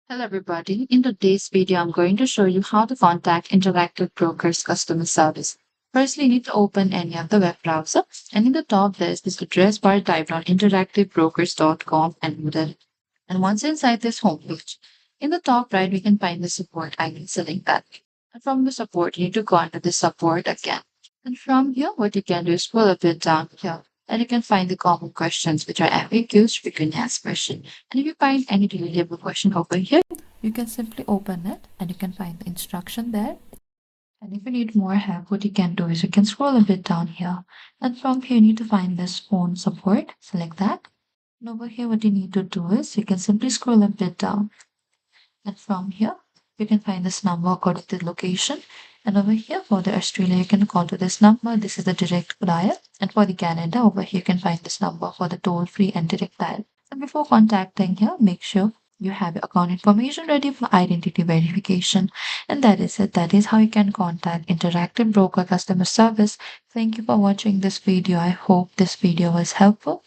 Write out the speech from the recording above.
Hello everybody. In today's video, I'm going to show you how to contact Interactive Brokers customer service. Firstly, you need to open any of the web browser, and in the top there's this address bar. Type down interactivebrokers.com and enter it. And once inside this homepage, in the top right we can find the support icon. Select that. And from the support, you need to go under the support again. And from here, what you can do is scroll a bit down here, and you can find the common questions, which are FAQs, frequently asked question. And if you find any relatable question over here, you can simply open it and you can find the instruction there. And if you need more help, what you can do is you can scroll a bit down here. And from here, you need to find this phone support. Select that. And over here, what you need to do is you can simply scroll a bit down. And from here, you can find this number according to the location. And over here, for the Australia, you can call to this number. This is the direct dial. And for the Canada, over here, you can find this number for the toll free and direct dial. And before contacting here, make sure you have your account information ready for identity verification. And that is it. That is how you can contact Interactive Broker customer service. Thank you for watching this video. I hope this video was helpful.